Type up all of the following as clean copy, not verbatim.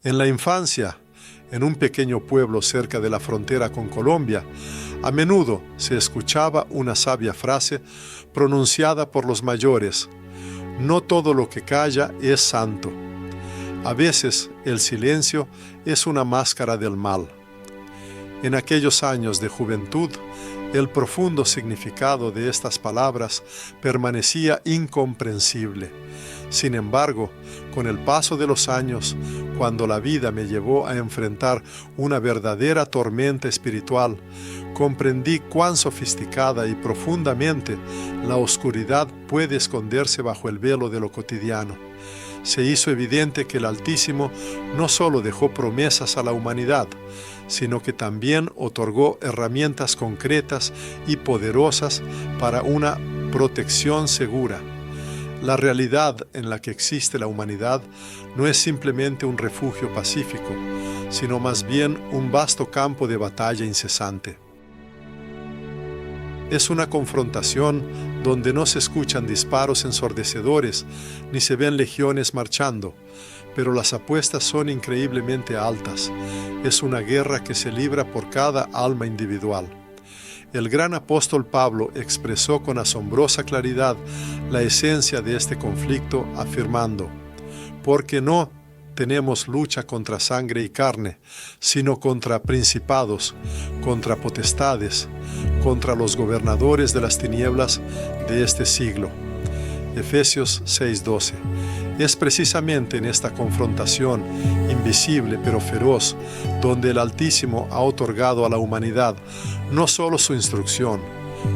En la infancia, en un pequeño pueblo cerca de la frontera con Colombia, a menudo se escuchaba una sabia frase pronunciada por los mayores: no todo lo que calla es santo. A veces el silencio es una máscara del mal. En aquellos años de juventud, el profundo significado de estas palabras permanecía incomprensible. Sin embargo, con el paso de los años, cuando la vida me llevó a enfrentar una verdadera tormenta espiritual, comprendí cuán sofisticada y profundamente la oscuridad puede esconderse bajo el velo de lo cotidiano. Se hizo evidente que el Altísimo no solo dejó promesas a la humanidad, sino que también otorgó herramientas concretas y poderosas para una protección segura. La realidad en la que existe la humanidad no es simplemente un refugio pacífico, sino más bien un vasto campo de batalla incesante. Es una confrontación donde no se escuchan disparos ensordecedores ni se ven legiones marchando, pero las apuestas son increíblemente altas. Es una guerra que se libra por cada alma individual. El gran apóstol Pablo expresó con asombrosa claridad la esencia de este conflicto, afirmando: porque no tenemos lucha contra sangre y carne, sino contra principados, contra potestades, contra los gobernadores de las tinieblas de este siglo. Efesios 6:12. Es precisamente en esta confrontación invisible pero feroz donde el Altísimo ha otorgado a la humanidad no solo su instrucción,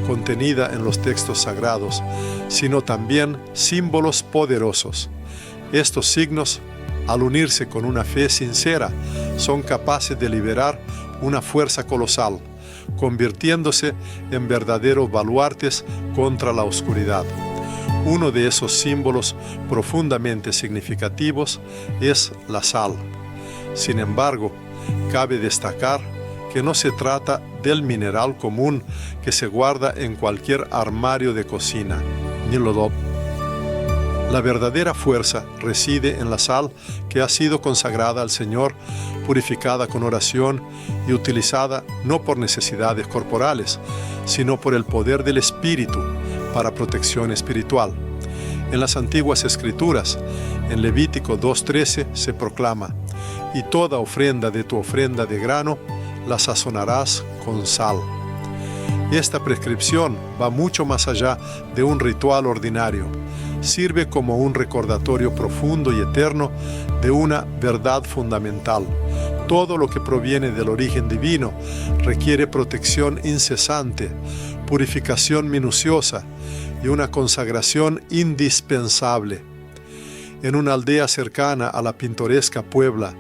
contenida en los textos sagrados, sino también símbolos poderosos. Estos signos, al unirse con una fe sincera, son capaces de liberar una fuerza colosal, convirtiéndose en verdaderos baluartes contra la oscuridad. Uno de esos símbolos profundamente significativos es la sal. Sin embargo, cabe destacar que no se trata del mineral común que se guarda en cualquier armario de cocina, ni lo. La verdadera fuerza reside en la sal que ha sido consagrada al Señor, purificada con oración y utilizada no por necesidades corporales, sino por el poder del Espíritu para protección espiritual. En las antiguas Escrituras, en Levítico 2:13 se proclama: y toda ofrenda de tu ofrenda de grano la sazonarás con sal. Esta prescripción va mucho más allá de un ritual ordinario. Sirve como un recordatorio profundo y eterno de una verdad fundamental. Todo lo que proviene del origen divino requiere protección incesante, purificación minuciosa y una consagración indispensable. En una aldea cercana a la pintoresca Puebla,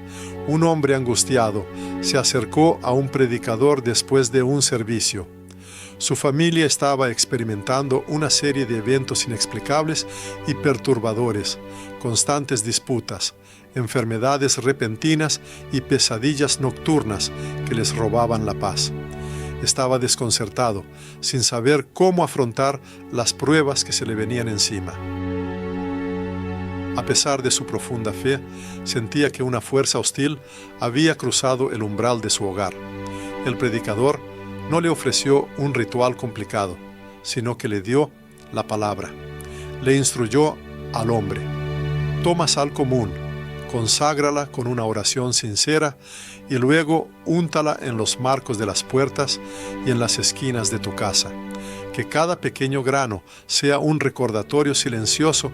un hombre angustiado se acercó a un predicador después de un servicio. Su familia estaba experimentando una serie de eventos inexplicables y perturbadores, constantes disputas, enfermedades repentinas y pesadillas nocturnas que les robaban la paz. Estaba desconcertado, sin saber cómo afrontar las pruebas que se le venían encima. A pesar de su profunda fe, sentía que una fuerza hostil había cruzado el umbral de su hogar. El predicador no le ofreció un ritual complicado, sino que le dio la palabra. Le instruyó al hombre: toma sal común, conságrala con una oración sincera y luego úntala en los marcos de las puertas y en las esquinas de tu casa. Que cada pequeño grano sea un recordatorio silencioso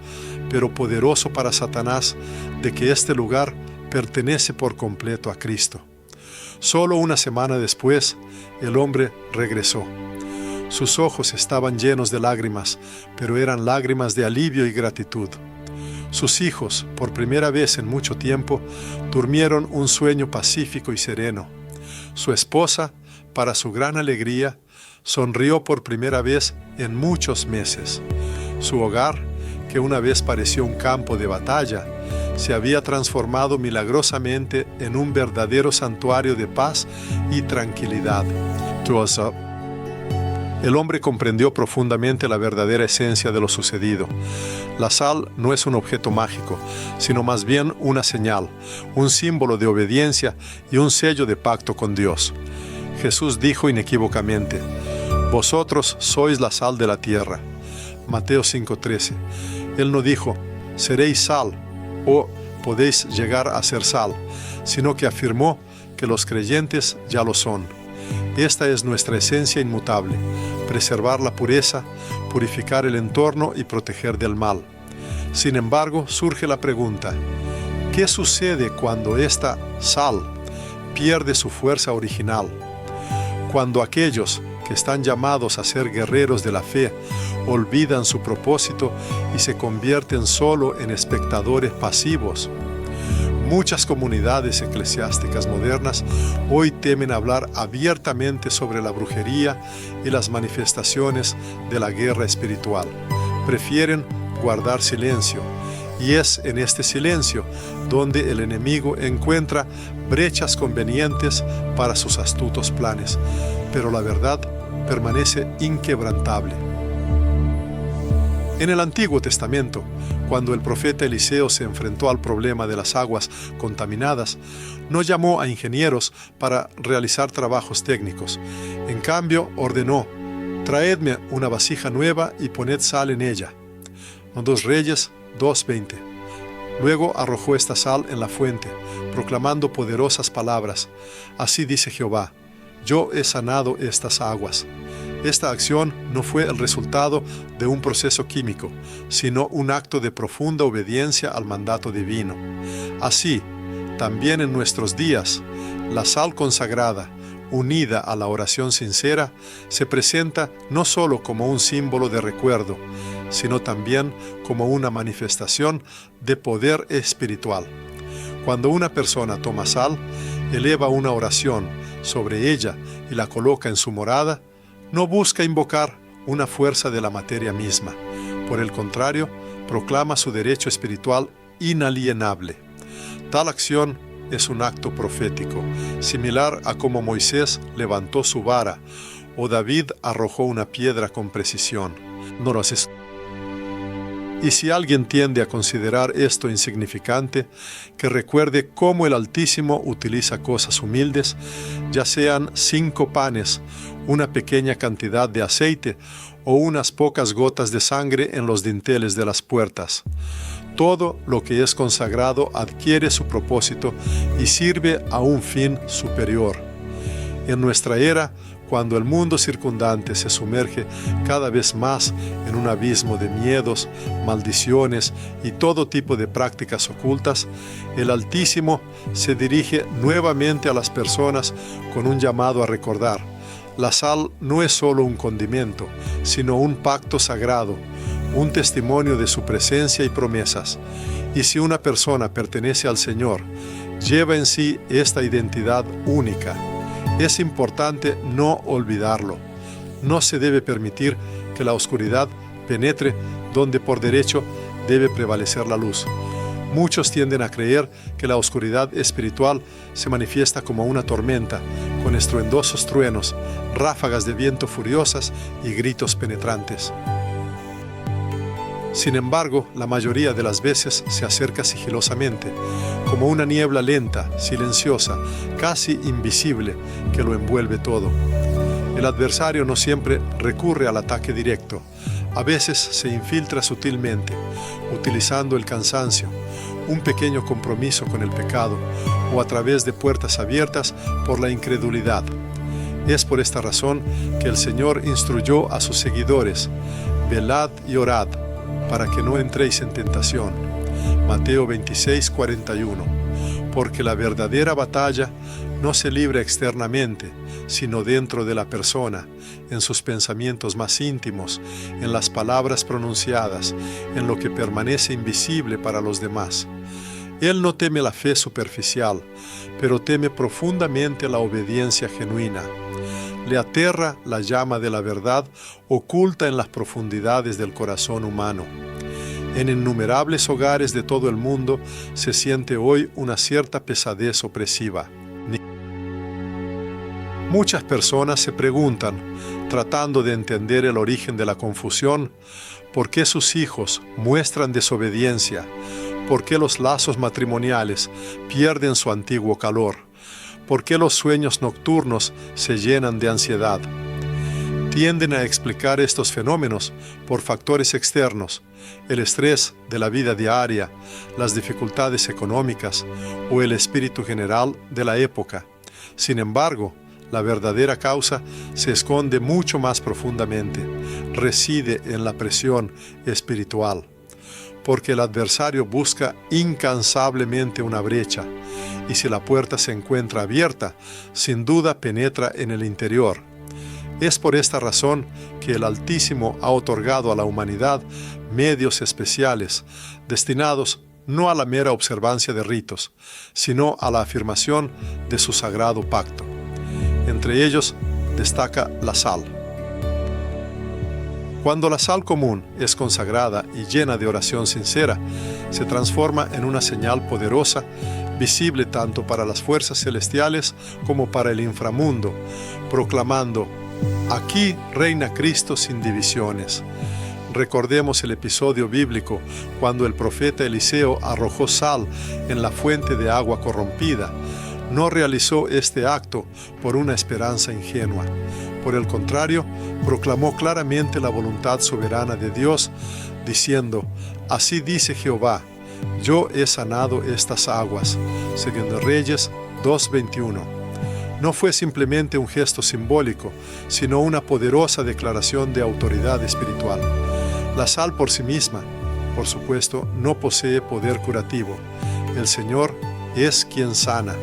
pero poderoso para Satanás de que este lugar pertenece por completo a Cristo. Solo una semana después, el hombre regresó. Sus ojos estaban llenos de lágrimas, pero eran lágrimas de alivio y gratitud. Sus hijos, por primera vez en mucho tiempo, durmieron un sueño pacífico y sereno. Su esposa, para su gran alegría, sonrió por primera vez en muchos meses. Su hogar, que una vez pareció un campo de batalla, se había transformado milagrosamente en un verdadero santuario de paz y tranquilidad. El hombre comprendió profundamente la verdadera esencia de lo sucedido. La sal no es un objeto mágico, sino más bien una señal, un símbolo de obediencia y un sello de pacto con Dios. Jesús dijo inequívocamente: «Vosotros sois la sal de la tierra». Mateo 5:13. Él no dijo: «Seréis sal» o «podéis llegar a ser sal», sino que afirmó que los creyentes ya lo son. Esta es nuestra esencia inmutable: preservar la pureza, purificar el entorno y proteger del mal. Sin embargo, surge la pregunta: ¿qué sucede cuando esta sal pierde su fuerza original? Cuando aquellos que están llamados a ser guerreros de la fe olvidan su propósito y se convierten solo en espectadores pasivos. Muchas comunidades eclesiásticas modernas hoy temen hablar abiertamente sobre la brujería y las manifestaciones de la guerra espiritual. Prefieren guardar silencio, y es en este silencio donde el enemigo encuentra brechas convenientes para sus astutos planes, pero la verdad permanece inquebrantable. En el Antiguo Testamento, cuando el profeta Eliseo se enfrentó al problema de las aguas contaminadas, no llamó a ingenieros para realizar trabajos técnicos. En cambio, ordenó: «Traedme una vasija nueva y poned sal en ella». 2 Reyes 2:20. Luego arrojó esta sal en la fuente, proclamando poderosas palabras: «Así dice Jehová, yo he sanado estas aguas». Esta acción no fue el resultado de un proceso químico, sino un acto de profunda obediencia al mandato divino. Así, también en nuestros días, la sal consagrada, unida a la oración sincera, se presenta no solo como un símbolo de recuerdo, sino también como una manifestación de poder espiritual. Cuando una persona toma sal, eleva una oración sobre ella y la coloca en su morada, no busca invocar una fuerza de la materia misma. Por el contrario, proclama su derecho espiritual inalienable. Tal acción es un acto profético, similar a como Moisés levantó su vara o David arrojó una piedra con precisión. Y si alguien tiende a considerar esto insignificante, que recuerde cómo el Altísimo utiliza cosas humildes, ya sean 5 panes, una pequeña cantidad de aceite o unas pocas gotas de sangre en los dinteles de las puertas. Todo lo que es consagrado adquiere su propósito y sirve a un fin superior. En nuestra era, cuando el mundo circundante se sumerge cada vez más en un abismo de miedos, maldiciones y todo tipo de prácticas ocultas, el Altísimo se dirige nuevamente a las personas con un llamado a recordar: la sal no es solo un condimento, sino un pacto sagrado, un testimonio de su presencia y promesas. Y si una persona pertenece al Señor, lleva en sí esta identidad única. Es importante no olvidarlo. No se debe permitir que la oscuridad penetre donde por derecho debe prevalecer la luz. Muchos tienden a creer que la oscuridad espiritual se manifiesta como una tormenta, con estruendosos truenos, ráfagas de viento furiosas y gritos penetrantes. Sin embargo, la mayoría de las veces se acerca sigilosamente, como una niebla lenta, silenciosa, casi invisible, que lo envuelve todo. El adversario no siempre recurre al ataque directo. A veces se infiltra sutilmente, utilizando el cansancio, un pequeño compromiso con el pecado, o a través de puertas abiertas por la incredulidad. Es por esta razón que el Señor instruyó a sus seguidores: «Velad y orad, para que no entréis en tentación». Mateo 26:41. Porque la verdadera batalla no se libra externamente, sino dentro de la persona, en sus pensamientos más íntimos, en las palabras pronunciadas, en lo que permanece invisible para los demás. Él no teme la fe superficial, pero teme profundamente la obediencia genuina. Le aterra la llama de la verdad oculta en las profundidades del corazón humano. En innumerables hogares de todo el mundo se siente hoy una cierta pesadez opresiva. Muchas personas se preguntan, tratando de entender el origen de la confusión, ¿por qué sus hijos muestran desobediencia? ¿Por qué los lazos matrimoniales pierden su antiguo calor? ¿Por qué los sueños nocturnos se llenan de ansiedad? Tienden a explicar estos fenómenos por factores externos, el estrés de la vida diaria, las dificultades económicas o el espíritu general de la época. Sin embargo, la verdadera causa se esconde mucho más profundamente, reside en la presión espiritual, porque el adversario busca incansablemente una brecha, y si la puerta se encuentra abierta, sin duda penetra en el interior. Es por esta razón que el Altísimo ha otorgado a la humanidad medios especiales, destinados no a la mera observancia de ritos, sino a la afirmación de su sagrado pacto. Entre ellos destaca la sal. Cuando la sal común es consagrada y llena de oración sincera, se transforma en una señal poderosa, visible tanto para las fuerzas celestiales como para el inframundo, proclamando: aquí reina Cristo sin divisiones. Recordemos el episodio bíblico cuando el profeta Eliseo arrojó sal en la fuente de agua corrompida. No realizó este acto por una esperanza ingenua. Por el contrario, proclamó claramente la voluntad soberana de Dios, diciendo: así dice Jehová, yo he sanado estas aguas. Segundo Reyes 2:21. No fue simplemente un gesto simbólico, sino una poderosa declaración de autoridad espiritual. La sal por sí misma, por supuesto, no posee poder curativo. El Señor es quien sana.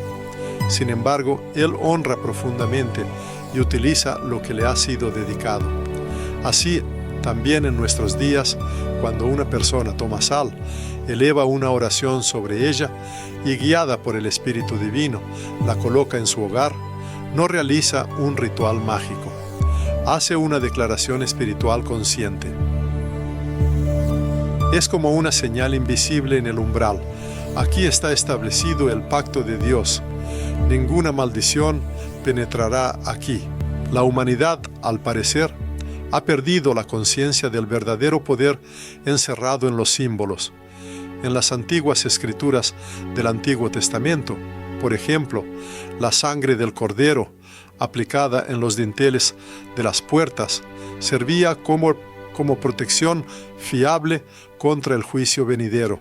Sin embargo, Él honra profundamente y utiliza lo que le ha sido dedicado. Así, también en nuestros días, cuando una persona toma sal, eleva una oración sobre ella y, guiada por el Espíritu Divino, la coloca en su hogar, no realiza un ritual mágico. Hace una declaración espiritual consciente. Es como una señal invisible en el umbral. Aquí está establecido el pacto de Dios. Ninguna maldición penetrará aquí. La humanidad, al parecer, ha perdido la conciencia del verdadero poder encerrado en los símbolos. En las antiguas escrituras del Antiguo Testamento, por ejemplo, la sangre del cordero, aplicada en los dinteles de las puertas, servía como protección fiable contra el juicio venidero.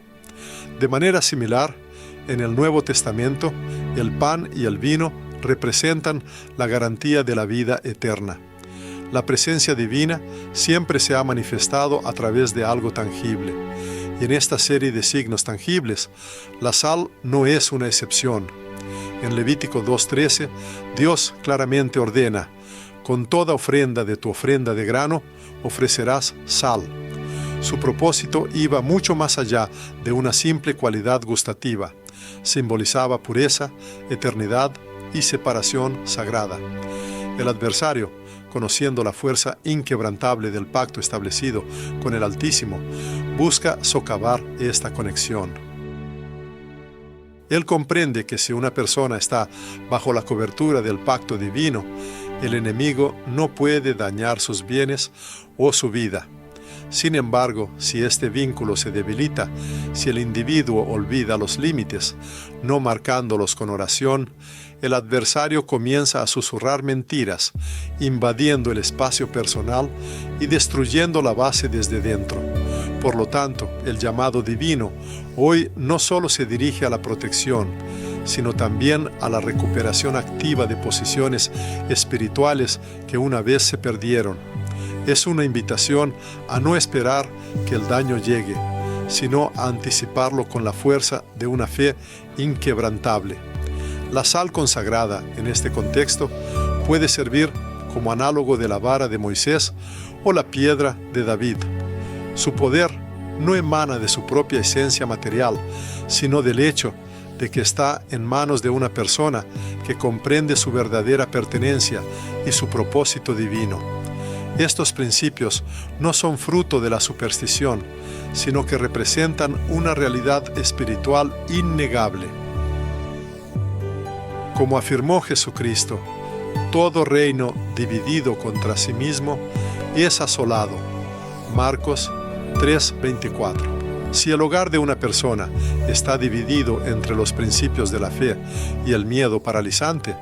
De manera similar, en el Nuevo Testamento, el pan y el vino representan la garantía de la vida eterna. La presencia divina siempre se ha manifestado a través de algo tangible, y en esta serie de signos tangibles, la sal no es una excepción. En Levítico 2:13, Dios claramente ordena: con toda ofrenda de tu ofrenda de grano ofrecerás sal. Su propósito iba mucho más allá de una simple cualidad gustativa. Simbolizaba pureza, eternidad y separación sagrada. El adversario, conociendo la fuerza inquebrantable del pacto establecido con el Altísimo, busca socavar esta conexión. Él comprende que si una persona está bajo la cobertura del pacto divino, el enemigo no puede dañar sus bienes o su vida. Sin embargo, si este vínculo se debilita, si el individuo olvida los límites, no marcándolos con oración, el adversario comienza a susurrar mentiras, invadiendo el espacio personal y destruyendo la base desde dentro. Por lo tanto, el llamado divino hoy no solo se dirige a la protección, sino también a la recuperación activa de posiciones espirituales que una vez se perdieron. Es una invitación a no esperar que el daño llegue, sino a anticiparlo con la fuerza de una fe inquebrantable. La sal consagrada, en este contexto, puede servir como análogo de la vara de Moisés o la piedra de David. Su poder no emana de su propia esencia material, sino del hecho de que está en manos de una persona que comprende su verdadera pertenencia y su propósito divino. Estos principios no son fruto de la superstición, sino que representan una realidad espiritual innegable. Como afirmó Jesucristo, Todo reino dividido contra sí mismo es asolado. Marcos 3:24. Si el hogar de una persona está dividido entre los principios de la fe y el miedo paralizante,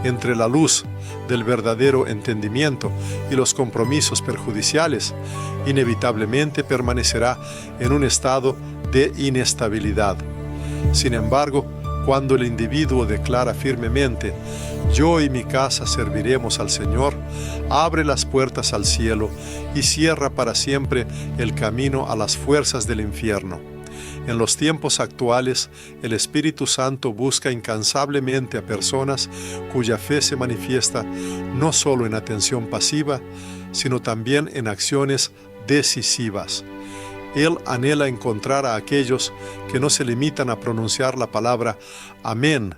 entre la luz del verdadero entendimiento y los compromisos perjudiciales, inevitablemente permanecerá en un estado de inestabilidad. Sin embargo, cuando el individuo declara firmemente: yo y mi casa serviremos al Señor, abre las puertas al cielo y cierra para siempre el camino a las fuerzas del infierno. En los tiempos actuales, el Espíritu Santo busca incansablemente a personas cuya fe se manifiesta no solo en atención pasiva, sino también en acciones decisivas. Él anhela encontrar a aquellos que no se limitan a pronunciar la palabra amén,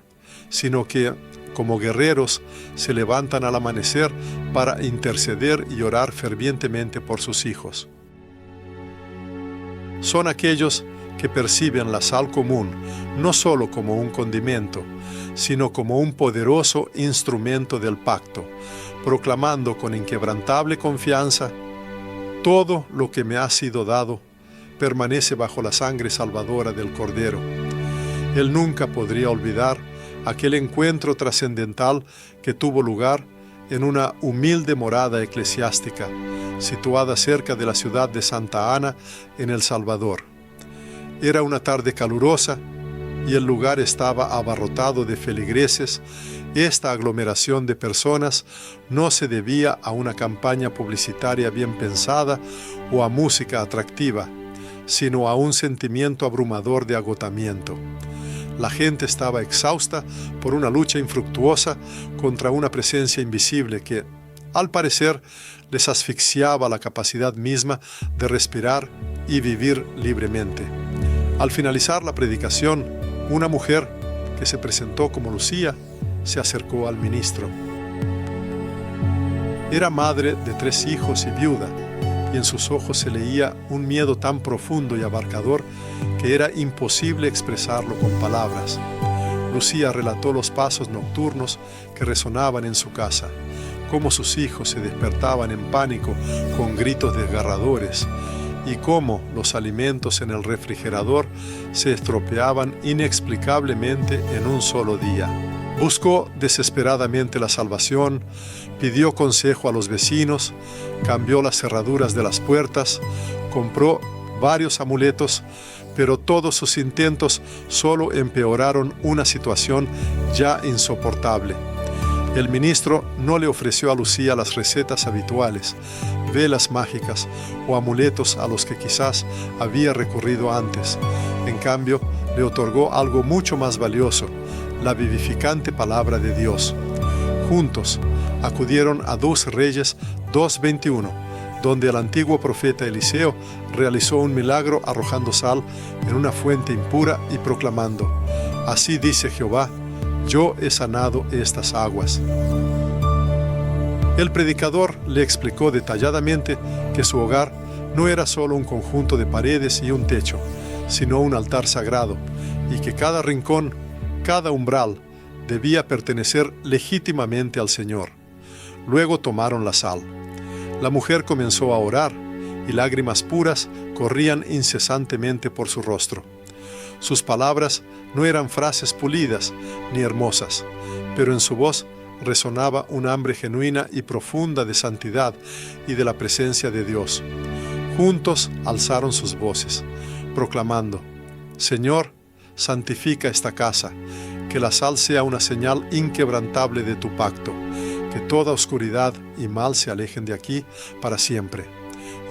sino que, como guerreros, se levantan al amanecer para interceder y orar fervientemente por sus hijos. Son aquellos que perciben la sal común no solo como un condimento, sino como un poderoso instrumento del pacto, proclamando con inquebrantable confianza: todo lo que me ha sido dado permanece bajo la sangre salvadora del Cordero. Él nunca podría olvidar aquel encuentro trascendental que tuvo lugar en una humilde morada eclesiástica, situada cerca de la ciudad de Santa Ana, en El Salvador. Era una tarde calurosa y el lugar estaba abarrotado de feligreses. Esta aglomeración de personas no se debía a una campaña publicitaria bien pensada o a música atractiva, sino a un sentimiento abrumador de agotamiento. La gente estaba exhausta por una lucha infructuosa contra una presencia invisible que, al parecer, les asfixiaba la capacidad misma de respirar y vivir libremente. Al finalizar la predicación, una mujer, que se presentó como Lucía, se acercó al ministro. Era madre de 3 hijos y viuda, y en sus ojos se leía un miedo tan profundo y abarcador que era imposible expresarlo con palabras. Lucía relató los pasos nocturnos que resonaban en su casa, cómo sus hijos se despertaban en pánico con gritos desgarradores y cómo los alimentos en el refrigerador se estropeaban inexplicablemente en un solo día. Buscó desesperadamente la salvación, pidió consejo a los vecinos, cambió las cerraduras de las puertas, compró varios amuletos, pero todos sus intentos solo empeoraron una situación ya insoportable. El ministro no le ofreció a Lucía las recetas habituales, velas mágicas o amuletos a los que quizás había recurrido antes. En cambio, le otorgó algo mucho más valioso: la vivificante palabra de Dios. Juntos acudieron a 2 Reyes 2:21, donde el antiguo profeta Eliseo realizó un milagro arrojando sal en una fuente impura y proclamando: así dice Jehová, yo he sanado estas aguas. El predicador le explicó detalladamente que su hogar no era solo un conjunto de paredes y un techo, sino un altar sagrado, y que cada rincón, cada umbral, debía pertenecer legítimamente al Señor. Luego tomaron la sal. La mujer comenzó a orar, y lágrimas puras corrían incesantemente por su rostro. Sus palabras no eran frases pulidas ni hermosas, pero en su voz resonaba un hambre genuina y profunda de santidad y de la presencia de Dios. Juntos alzaron sus voces, proclamando: Señor, santifica esta casa, que la sal sea una señal inquebrantable de tu pacto, que toda oscuridad y mal se alejen de aquí para siempre.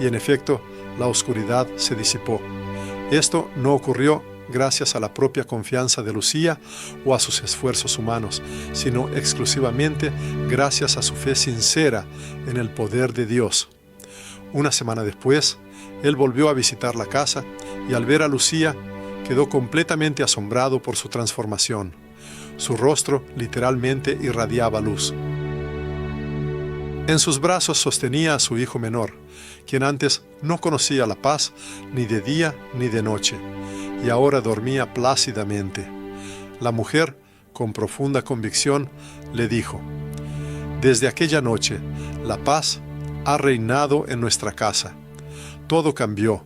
Y en efecto, la oscuridad se disipó. Esto no ocurrió gracias a la propia confianza de Lucía o a sus esfuerzos humanos, sino exclusivamente gracias a su fe sincera en el poder de Dios. Una semana después, él volvió a visitar la casa y al ver a Lucía, quedó completamente asombrado por su transformación. Su rostro literalmente irradiaba luz. En sus brazos sostenía a su hijo menor, quien antes no conocía la paz ni de día ni de noche, y ahora dormía plácidamente. La mujer, con profunda convicción, le dijo: Desde aquella noche, la paz ha reinado en nuestra casa. Todo cambió.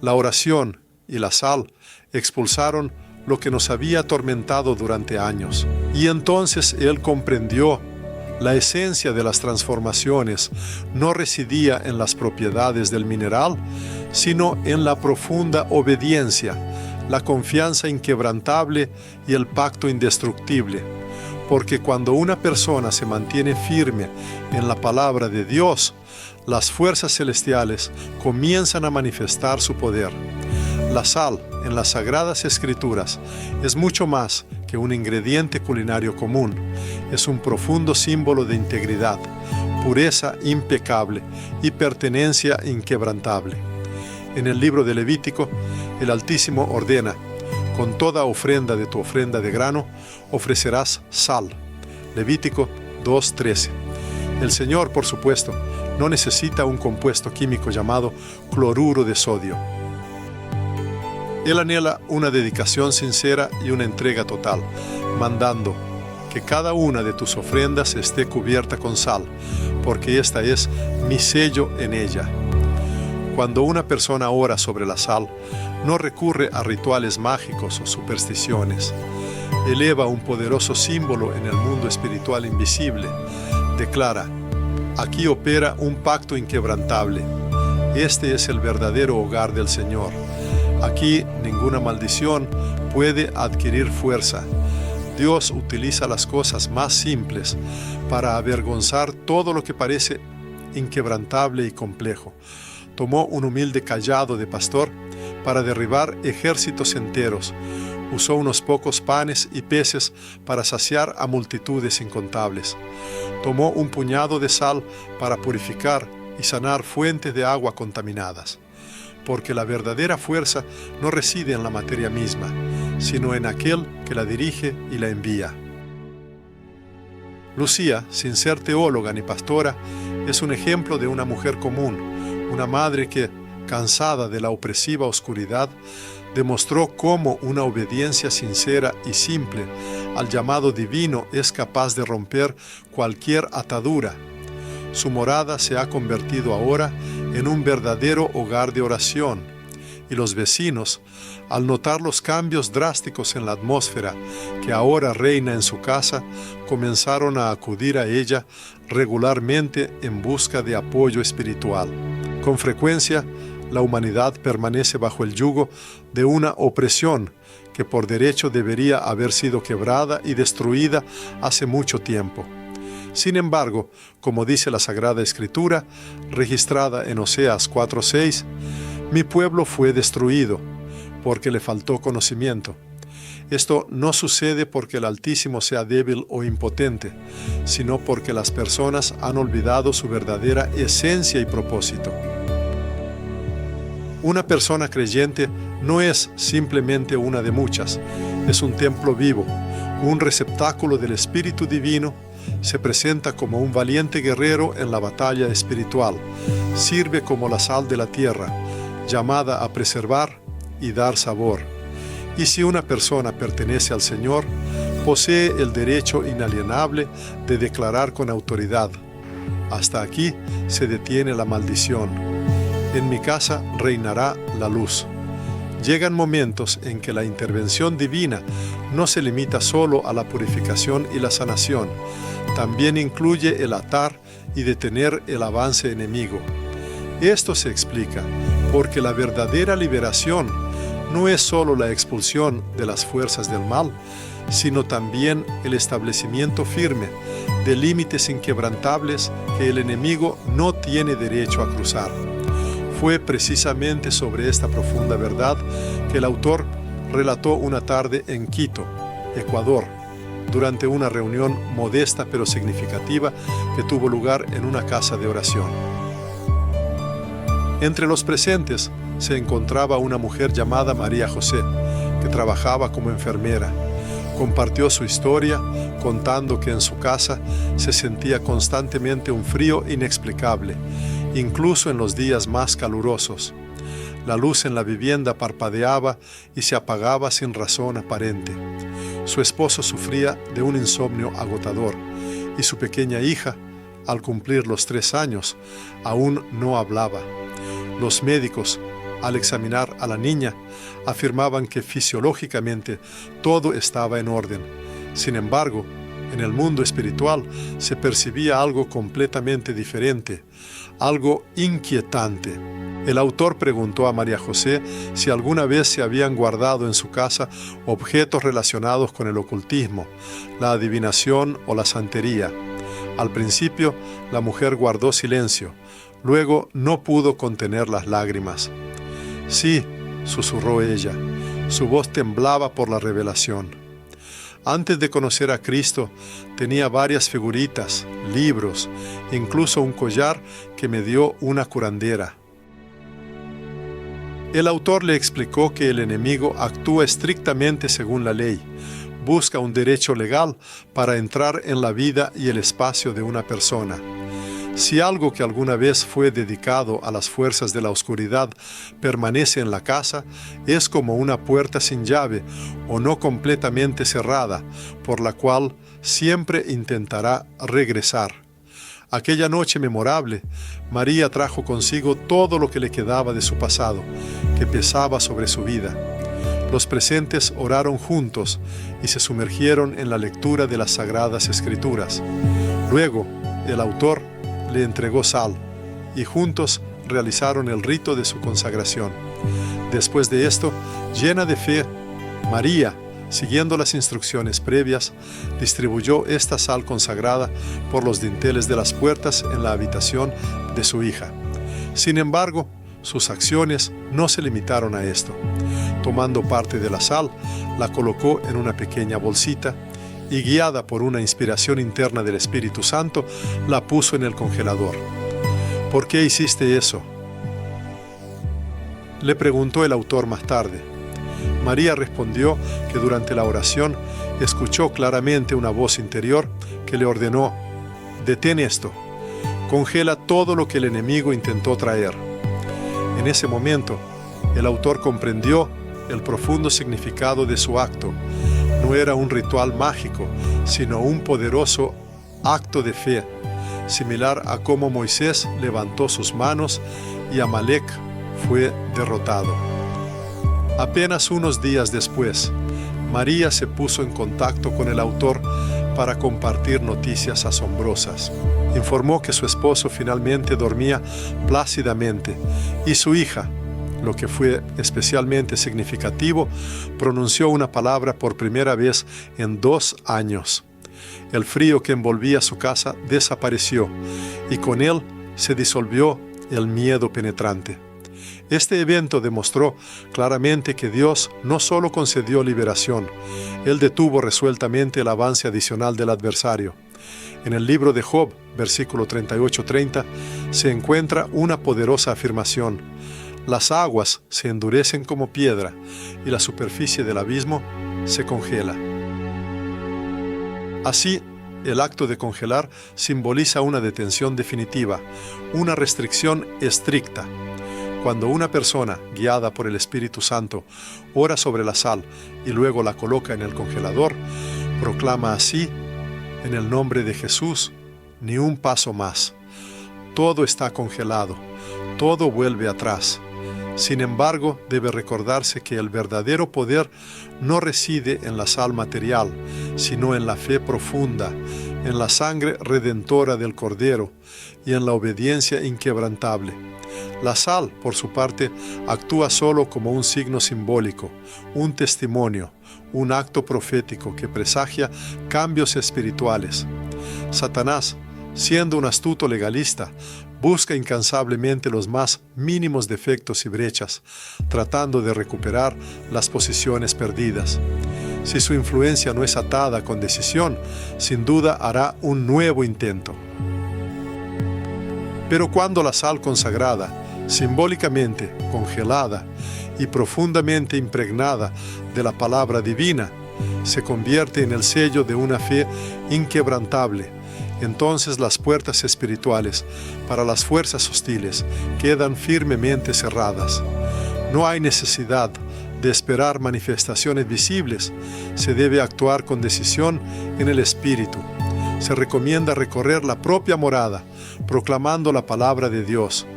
La oración y la sal expulsaron lo que nos había atormentado durante años. Y entonces él comprendió la esencia de las transformaciones no residía en las propiedades del mineral, sino en la profunda obediencia, la confianza inquebrantable y el pacto indestructible. Porque cuando una persona se mantiene firme en la palabra de Dios, las fuerzas celestiales comienzan a manifestar su poder. La sal en las Sagradas Escrituras es mucho más que un ingrediente culinario común. Es un profundo símbolo de integridad, pureza impecable y pertenencia inquebrantable. En el libro de Levítico, el Altísimo ordena: con toda ofrenda de tu ofrenda de grano ofrecerás sal. Levítico 2:13. El Señor, por supuesto, no necesita un compuesto químico llamado cloruro de sodio. Él anhela una dedicación sincera y una entrega total, mandando que cada una de tus ofrendas esté cubierta con sal, porque esta es mi sello en ella. Cuando una persona ora sobre la sal, no recurre a rituales mágicos o supersticiones. Eleva un poderoso símbolo en el mundo espiritual invisible. Declara: aquí opera un pacto inquebrantable. Este es el verdadero hogar del Señor. Aquí ninguna maldición puede adquirir fuerza. Dios utiliza las cosas más simples para avergonzar todo lo que parece inquebrantable y complejo. Tomó un humilde cayado de pastor para derribar ejércitos enteros. Usó unos pocos panes y peces para saciar a multitudes incontables. Tomó un puñado de sal para purificar y sanar fuentes de agua contaminadas. Porque la verdadera fuerza no reside en la materia misma, sino en aquel que la dirige y la envía. Lucía, sin ser teóloga ni pastora, es un ejemplo de una mujer común, una madre que, cansada de la opresiva oscuridad, demostró cómo una obediencia sincera y simple al llamado divino es capaz de romper cualquier atadura. Su morada se ha convertido ahora en un verdadero hogar de oración, y los vecinos, al notar los cambios drásticos en la atmósfera que ahora reina en su casa, comenzaron a acudir a ella regularmente en busca de apoyo espiritual. Con frecuencia, la humanidad permanece bajo el yugo de una opresión que por derecho debería haber sido quebrada y destruida hace mucho tiempo. Sin embargo, como dice la Sagrada Escritura, registrada en Oseas 4:6, mi pueblo fue destruido porque le faltó conocimiento. Esto no sucede porque el Altísimo sea débil o impotente, sino porque las personas han olvidado su verdadera esencia y propósito. Una persona creyente no es simplemente una de muchas, es un templo vivo, un receptáculo del Espíritu Divino. Se presenta como un valiente guerrero en la batalla espiritual, sirve como la sal de la tierra, llamada a preservar y dar sabor. Y si una persona pertenece al Señor, posee el derecho inalienable de declarar con autoridad: hasta aquí se detiene la maldición. En mi casa reinará la luz. Llegan momentos en que la intervención divina no se limita solo a la purificación y la sanación, también incluye el atar y detener el avance enemigo. Esto se explica porque la verdadera liberación no es solo la expulsión de las fuerzas del mal, sino también el establecimiento firme de límites inquebrantables que el enemigo no tiene derecho a cruzar. Fue precisamente sobre esta profunda verdad que el autor relató una tarde en Quito, Ecuador, durante una reunión modesta pero significativa que tuvo lugar en una casa de oración. Entre los presentes se encontraba una mujer llamada María José, que trabajaba como enfermera. Compartió su historia, contando que en su casa se sentía constantemente un frío inexplicable, incluso en los días más calurosos. La luz en la vivienda parpadeaba y se apagaba sin razón aparente. Su esposo sufría de un insomnio agotador y su pequeña hija, al cumplir los 3 años, aún no hablaba. Los médicos, al examinar a la niña, afirmaban que fisiológicamente todo estaba en orden. Sin embargo, en el mundo espiritual se percibía algo completamente diferente, algo inquietante. El autor preguntó a María José si alguna vez se habían guardado en su casa objetos relacionados con el ocultismo, la adivinación o la santería. Al principio, la mujer guardó silencio, luego no pudo contener las lágrimas. Sí, susurró ella, su voz temblaba por la revelación. Antes de conocer a Cristo, tenía varias figuritas, libros, incluso un collar que me dio una curandera. El autor le explicó que el enemigo actúa estrictamente según la ley, busca un derecho legal para entrar en la vida y el espacio de una persona. Si algo que alguna vez fue dedicado a las fuerzas de la oscuridad permanece en la casa, es como una puerta sin llave o no completamente cerrada, por la cual siempre intentará regresar. Aquella noche memorable, María trajo consigo todo lo que le quedaba de su pasado, que pesaba sobre su vida. Los presentes oraron juntos y se sumergieron en la lectura de las Sagradas Escrituras. Luego, el autor le entregó sal y juntos realizaron el rito de su consagración. Después de esto, llena de fe, María, siguiendo las instrucciones previas, distribuyó esta sal consagrada por los dinteles de las puertas en la habitación de su hija. Sin embargo, sus acciones no se limitaron a esto. Tomando parte de la sal, la colocó en una pequeña bolsita y, guiada por una inspiración interna del Espíritu Santo, la puso en el congelador. ¿Por qué hiciste eso?, le preguntó el autor más tarde. María respondió que durante la oración escuchó claramente una voz interior que le ordenó: «Detén esto, congela todo lo que el enemigo intentó traer». En ese momento, el autor comprendió el profundo significado de su acto. No era un ritual mágico, sino un poderoso acto de fe, similar a cómo Moisés levantó sus manos y Amalek fue derrotado. Apenas unos días después, María se puso en contacto con el autor para compartir noticias asombrosas. Informó que su esposo finalmente dormía plácidamente y su hija, lo que fue especialmente significativo, pronunció una palabra por primera vez en 2 años. El frío que envolvía su casa desapareció y con él se disolvió el miedo penetrante. Este evento demostró claramente que Dios no solo concedió liberación, Él detuvo resueltamente el avance adicional del adversario. En el libro de Job, versículo 38-30, se encuentra una poderosa afirmación: las aguas se endurecen como piedra y la superficie del abismo se congela. Así, el acto de congelar simboliza una detención definitiva, una restricción estricta. Cuando una persona, guiada por el Espíritu Santo, ora sobre la sal y luego la coloca en el congelador, proclama así: en el nombre de Jesús, ni un paso más. Todo está congelado, todo vuelve atrás. Sin embargo, debe recordarse que el verdadero poder no reside en la sal material, sino en la fe profunda, en la sangre redentora del Cordero y en la obediencia inquebrantable. La sal, por su parte, actúa solo como un signo simbólico, un testimonio, un acto profético que presagia cambios espirituales. Satanás, siendo un astuto legalista, busca incansablemente los más mínimos defectos y brechas, tratando de recuperar las posiciones perdidas. Si su influencia no es atada con decisión, sin duda hará un nuevo intento. Pero cuando la sal consagrada, simbólicamente congelada y profundamente impregnada de la palabra divina, se convierte en el sello de una fe inquebrantable, entonces las puertas espirituales para las fuerzas hostiles quedan firmemente cerradas. No hay necesidad de esperar manifestaciones visibles, se debe actuar con decisión en el Espíritu. se recomienda recorrer la propia morada, proclamando la palabra de Dios.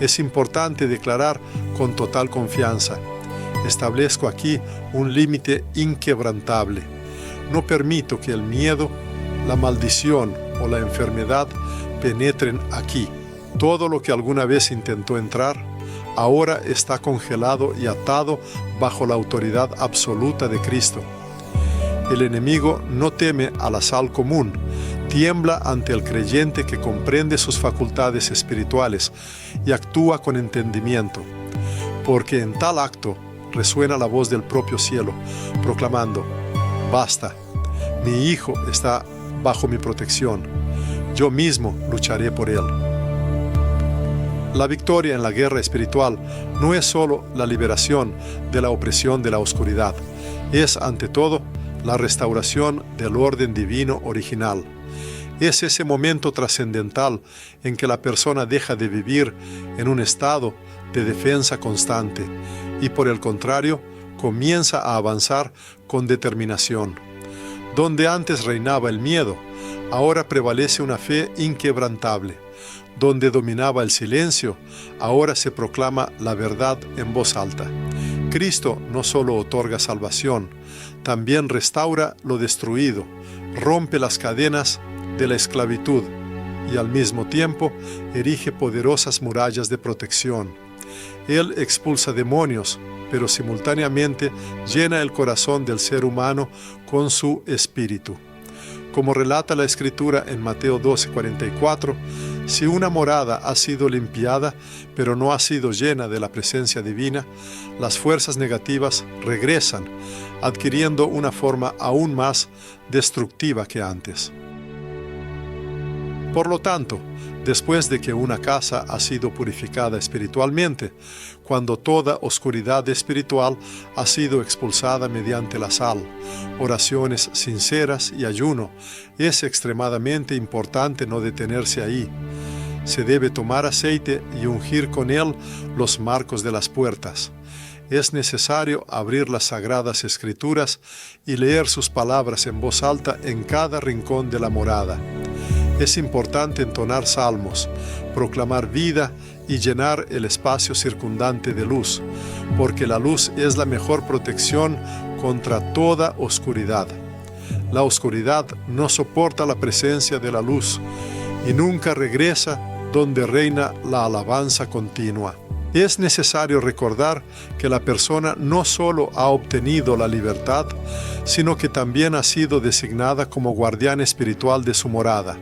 Es importante declarar con total confianza: establezco aquí un límite inquebrantable. No permito que el miedo, la maldición o la enfermedad penetren aquí. Todo lo que alguna vez intentó entrar, ahora está congelado y atado bajo la autoridad absoluta de Cristo. El enemigo no teme a la sal común, tiembla ante el creyente que comprende sus facultades espirituales y actúa con entendimiento, porque en tal acto resuena la voz del propio cielo, proclamando: basta, mi hijo está bajo mi protección, yo mismo lucharé por él. La victoria en la guerra espiritual no es solo la liberación de la opresión de la oscuridad, es ante todo la restauración del orden divino original. Es ese momento trascendental en que la persona deja de vivir en un estado de defensa constante y, por el contrario, comienza a avanzar con determinación. Donde antes reinaba el miedo, ahora prevalece una fe inquebrantable. Donde dominaba el silencio, ahora se proclama la verdad en voz alta. Cristo no solo otorga salvación, también restaura lo destruido, rompe las cadenas de la esclavitud y al mismo tiempo erige poderosas murallas de protección. Él expulsa demonios, pero simultáneamente llena el corazón del ser humano con su espíritu. Como relata la Escritura en Mateo 12:44, si una morada ha sido limpiada, pero no ha sido llena de la presencia divina, las fuerzas negativas regresan, adquiriendo una forma aún más destructiva que antes. Por lo tanto, después de que una casa ha sido purificada espiritualmente, cuando toda oscuridad espiritual ha sido expulsada mediante la sal, oraciones sinceras y ayuno, es extremadamente importante no detenerse ahí. Se debe tomar aceite y ungir con él los marcos de las puertas. Es necesario abrir las sagradas escrituras y leer sus palabras en voz alta en cada rincón de la morada. Es importante entonar salmos, proclamar vida y llenar el espacio circundante de luz, porque la luz es la mejor protección contra toda oscuridad. La oscuridad no soporta la presencia de la luz y nunca regresa donde reina la alabanza continua. Es necesario recordar que la persona no solo ha obtenido la libertad, sino que también ha sido designada como guardián espiritual de su morada.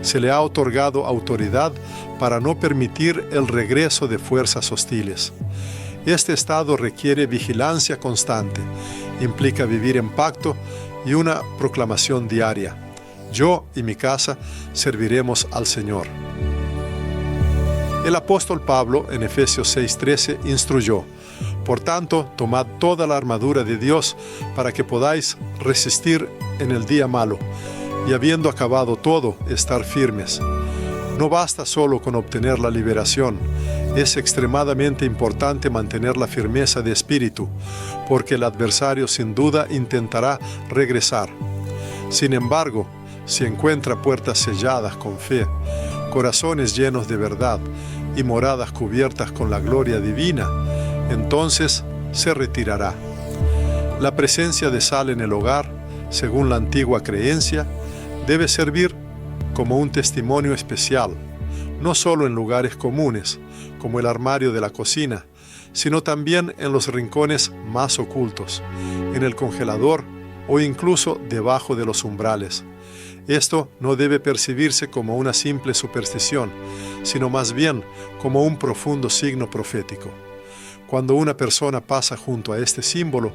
Se le ha otorgado autoridad para no permitir el regreso de fuerzas hostiles. Este estado requiere vigilancia constante, implica vivir en pacto y una proclamación diaria: yo y mi casa serviremos al Señor. El apóstol Pablo en Efesios 6:13 instruyó: por tanto, tomad toda la armadura de Dios para que podáis resistir en el día malo, y habiendo acabado todo, estar firmes. No basta solo con obtener la liberación, es extremadamente importante mantener la firmeza de espíritu, porque el adversario sin duda intentará regresar. Sin embargo, si encuentra puertas selladas con fe, corazones llenos de verdad y moradas cubiertas con la gloria divina, entonces se retirará. La presencia de sal en el hogar, según la antigua creencia, debe servir como un testimonio especial, no solo en lugares comunes, como el armario de la cocina, sino también en los rincones más ocultos, en el congelador o incluso debajo de los umbrales. Esto no debe percibirse como una simple superstición, sino más bien como un profundo signo profético. Cuando una persona pasa junto a este símbolo,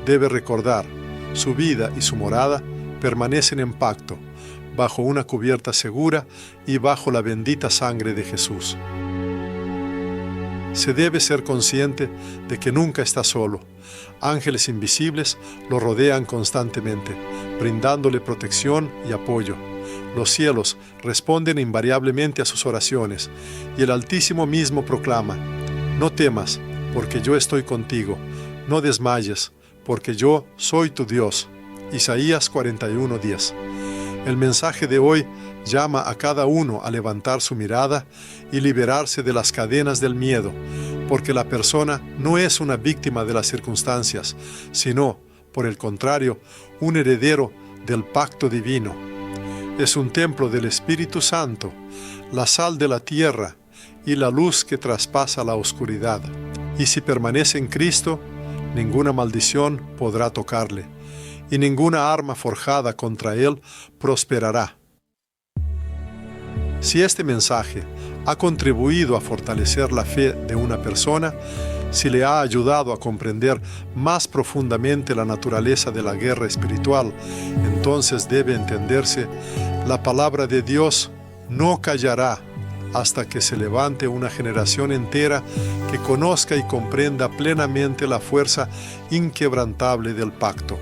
debe recordar: su vida y su morada permanecen en pacto, bajo una cubierta segura y bajo la bendita sangre de Jesús. Se debe ser consciente de que nunca está solo. Ángeles invisibles lo rodean constantemente, brindándole protección y apoyo. Los cielos responden invariablemente a sus oraciones, y el Altísimo mismo proclama: no temas, porque yo estoy contigo, no desmayes, porque yo soy tu Dios. Isaías 41:10. El mensaje de hoy llama a cada uno a levantar su mirada y liberarse de las cadenas del miedo, porque la persona no es una víctima de las circunstancias, sino, por el contrario, un heredero del pacto divino. Es un templo del Espíritu Santo, la sal de la tierra y la luz que traspasa la oscuridad. Y si permanece en Cristo, ninguna maldición podrá tocarle, y ninguna arma forjada contra él prosperará. Si este mensaje ha contribuido a fortalecer la fe de una persona, si le ha ayudado a comprender más profundamente la naturaleza de la guerra espiritual, entonces debe entenderse, la palabra de Dios no callará hasta que se levante una generación entera que conozca y comprenda plenamente la fuerza inquebrantable del pacto.